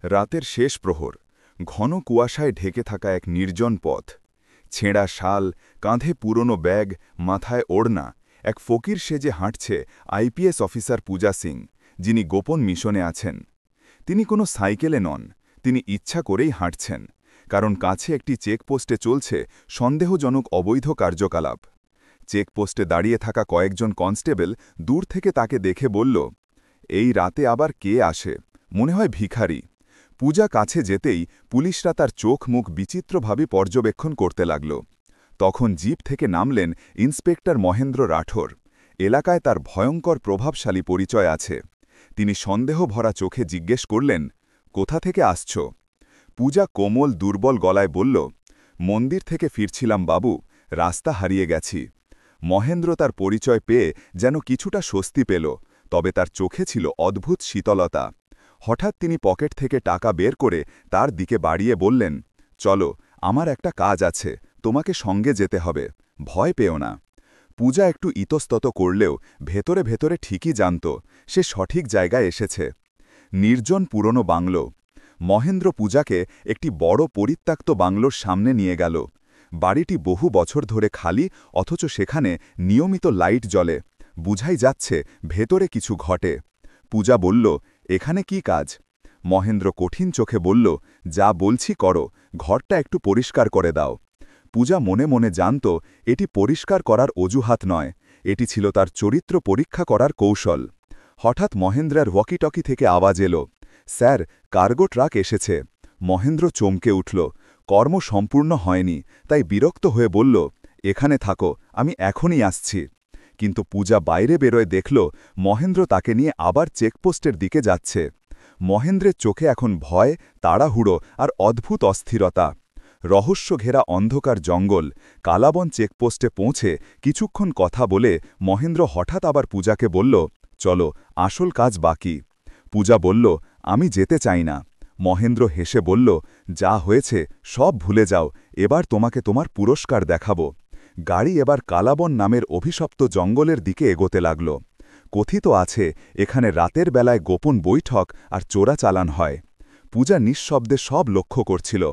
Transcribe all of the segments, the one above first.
রাতের শেষ প্রহর, ঘন কুয়াশায় ঢেকে থাকা এক নির্জন পথ। ছেঁড়া শাল, কাঁধে পুরনো ব্যাগ, মাথায় ওড়না, এক ফকির সেজে হাঁটছে আইপিএস অফিসার পূজা সিং, যিনি গোপন মিশনে আছেন। তিনি কোনো সাইকেলে নন, তিনি ইচ্ছা করেই হাঁটছেন, কারণ কাছে একটি চেকপোস্টে চলছে সন্দেহজনক অবৈধ কার্যকলাপ। চেকপোস্টে দাঁড়িয়ে থাকা কয়েকজন কনস্টেবল দূর থেকে তাকে দেখে বলল, এই রাতে আবার কে আসে? মনে হয় ভিখারি। পূজা কাছে যেতেই পুলিশরা তার চোখ মুখ বিচিত্রভাবে পর্যবেক্ষণ করতে লাগল। তখন জিপ থেকে নামলেন ইন্সপেক্টর মহেন্দ্র রাঠোর। এলাকায় তার ভয়ঙ্কর প্রভাবশালী পরিচয় আছে। তিনি সন্দেহভরা চোখে জিজ্ঞেস করলেন, কোথা থেকে আসছ? পূজা কোমল দুর্বল গলায় বলল, মন্দির থেকে ফিরছিলাম বাবু, রাস্তা হারিয়ে গেছি। মহেন্দ্র তার পরিচয় পেয়ে যেন কিছুটা স্বস্তি পেল, তবে তার চোখে ছিল অদ্ভুত শীতলতা। হঠাৎ তিনি পকেট থেকে টাকা বের করে তার দিকে বাড়িয়ে বললেন, চলো, আমার একটা কাজ আছে, তোমাকে সঙ্গে যেতে হবে, ভয় পেও না। পূজা একটু ইতস্তত করলেও ভেতরে ভেতরে ঠিকই জানত সে সঠিক জায়গায় এসেছে। নির্জন পুরনো বাংলো। মহেন্দ্র পূজাকে একটি বড় পরিত্যক্ত বাংলোর সামনে নিয়ে গেল। বাড়িটি বহু বছর ধরে খালি, অথচ সেখানে নিয়মিত লাইট জ্বলে। বুঝাই যাচ্ছে ভেতরে কিছু ঘটে। পূজা বলল, এখানে কি কাজ? মহেন্দ্র কঠিন চোখে বলল, যা বলছি করো, ঘরটা একটু পরিষ্কার করে দাও। পূজা মনে মনে জানত এটি পরিষ্কার করার অজুহাত নয়, এটি ছিল তার চরিত্র পরীক্ষা করার কৌশল। হঠাৎ মহেন্দ্রের ওয়াকিটকি থেকে আওয়াজ এলো, স্যার, কার্গো ট্রাক এসেছে। মহেন্দ্র চমকে উঠল। কর্ম সম্পূর্ণ হয়নি, তাই বিরক্ত হয়ে বলল, এখানে থাকো, আমি এখনই আসছি। কিন্তু পূজা বাইরে বেরোয় দেখল মহেন্দ্র তাকে নিয়ে আবার চেকপোস্টের দিকে যাচ্ছে। মহেন্দ্রের চোখে এখন ভয়, তাড়াহুড়ো আর অদ্ভুত অস্থিরতা। রহস্য ঘেরা অন্ধকার জঙ্গল, কালাবন চেকপোস্টে পৌঁছে কিছুক্ষণ কথা বলে মহেন্দ্র হঠাৎ আবার পূজাকে বলল, চলো, আসল কাজ বাকি। পূজা বলল, আমি যেতে চাই না। মহেন্দ্র হেসে বলল, যা হয়েছে সব ভুলে যাও, এবার তোমাকে তোমার পুরস্কার দেখাবো। গাড়ি এবার কালাবন নামের অভিশপ্ত জঙ্গলের দিকে এগোতে লাগল। কথিত আছে এখানে রাতের বেলায় গোপন বৈঠক আর চোরাচালান হয়। পূজা নিঃশব্দে সব লক্ষ্য করছিল।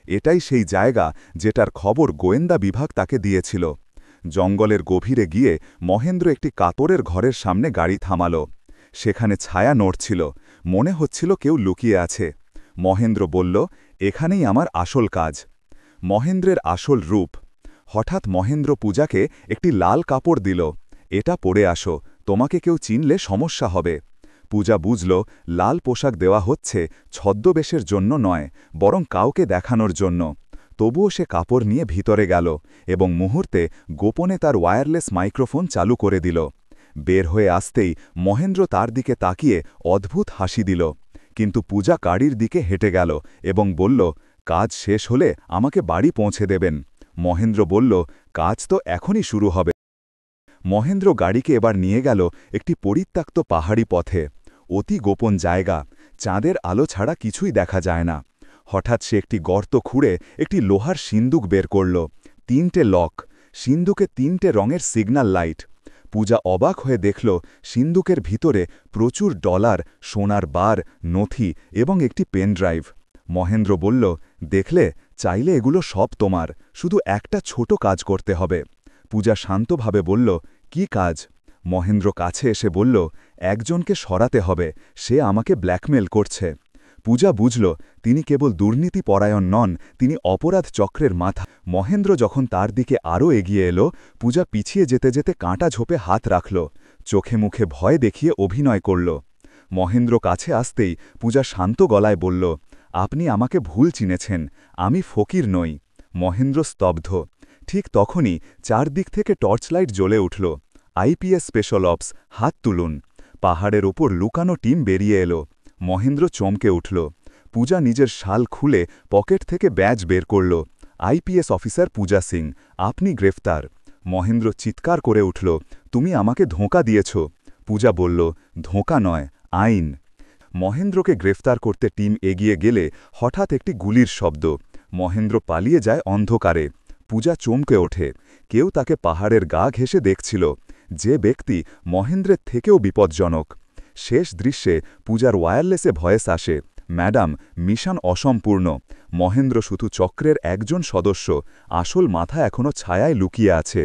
এটাই সেই জায়গা যেটার খবর গোয়েন্দা বিভাগ তাকে দিয়েছিল। জঙ্গলের গভীরে গিয়ে মহেন্দ্র একটি কাতরের ঘরের সামনে গাড়ি থামাল। সেখানে ছায়া নড়ছিল, মনে হচ্ছিল কেউ লুকিয়ে আছে। মহেন্দ্র বলল, এখানেই আমার আসল কাজ। মহেন্দ্রের আসল রূপ। হঠাৎ মহেন্দ্র পূজাকে একটি লাল কাপড় দিল, এটা পরে আসো, তোমাকে কেউ চিনলে সমস্যা হবে। পূজা বুঝল লাল পোশাক দেওয়া হচ্ছে ছদ্মবেশের জন্য নয়, বরং কাউকে দেখানোর জন্য। তবুও সে কাপড় নিয়ে ভিতরে গেল এবং মুহূর্তে গোপনে তার ওয়্যারলেস মাইক্রোফোন চালু করে দিল। বের হয়ে আসতেই মহেন্দ্র তার দিকে তাকিয়ে অদ্ভুত হাসি দিল। কিন্তু পূজা গাড়ির দিকে হেঁটে গেল এবং বলল, কাজ শেষ হলে আমাকে বাড়ি পৌঁছে দেবেন। মহেন্দ্র বলল, কাজ তো এখনই শুরু হবে। মহেন্দ্র গাড়িকে এবার নিয়ে গেল একটি পরিত্যক্ত পাহাড়ি পথে। অতি গোপন জায়গা, চাঁদের আলো ছাড়া কিছুই দেখা যায় না। হঠাৎ সে একটি গর্ত খুঁড়ে একটি লোহার সিন্দুক বের করল। 3টে লক, সিন্দুকে 3টে রঙের সিগন্যাল লাইট। পূজা অবাক হয়ে দেখল সিন্দুকের ভিতরে প্রচুর ডলার, সোনার বার, নথি এবং একটি পেন ড্রাইভ। মহেন্দ্র বলল, দেখলে, চাইলে এগুলো সব তোমার, শুধু একটা ছোট কাজ করতে হবে। পূজা শান্তভাবে বলল, কি কাজ? মহেন্দ্র কাছে এসে বলল, একজনকে সরাতে হবে, সে আমাকে ব্ল্যাকমেল করছে। পূজা বুঝল তিনি কেবল দুর্নীতিপরায়ণ নন, তিনি অপরাধ চক্রের মাথা। মহেন্দ্র যখন তার দিকে আরও এগিয়ে এলো, পূজা পিছিয়ে যেতে যেতে কাঁটা ঝোপে হাত রাখল, চোখে মুখে ভয় দেখিয়ে অভিনয় করল। মহেন্দ্র কাছে আসতেই পূজা শান্ত গলায় বলল, আপনি আমাকে ভুল চিনেছেন, আমি ফকির নই। মহেন্দ্র স্তব্ধ। ঠিক তখনই চারদিক থেকে টর্চলাইট জ্বলে উঠল। আইপিএস স্পেশাল অপস, হাত তুলুন। পাহাড়ের ওপর লুকানো টিম বেরিয়ে এলো। মহেন্দ্র চমকে উঠল। পূজা নিজের শাল খুলে পকেট থেকে ব্যাজ বের করল। আইপিএস অফিসার পূজা সিং, আপনি গ্রেফতার। মহেন্দ্র চিৎকার করে উঠল, তুমি আমাকে ধোঁকা দিয়েছ। পূজা বলল, ধোঁকা নয়, আইন। মহেন্দ্রকে গ্রেফতার করতে টিম এগিয়ে গেলে হঠাৎ একটি গুলির শব্দ। মহেন্দ্র পালিয়ে যায় অন্ধকারে। পূজা চমকে ওঠে। কেউ তাকে পাহাড়ের গা ঘেঁষে দেখছিল, যে ব্যক্তি মহেন্দ্রের থেকেও বিপজ্জনক। শেষ দৃশ্যে পূজার ওয়্যারলেসে ভয়েস আসে, ম্যাডাম, মিশন অসম্পূর্ণ। মহেন্দ্র শুধু চক্রের একজন সদস্য, আসল মাথা এখনও ছায়ায় লুকিয়ে আছে।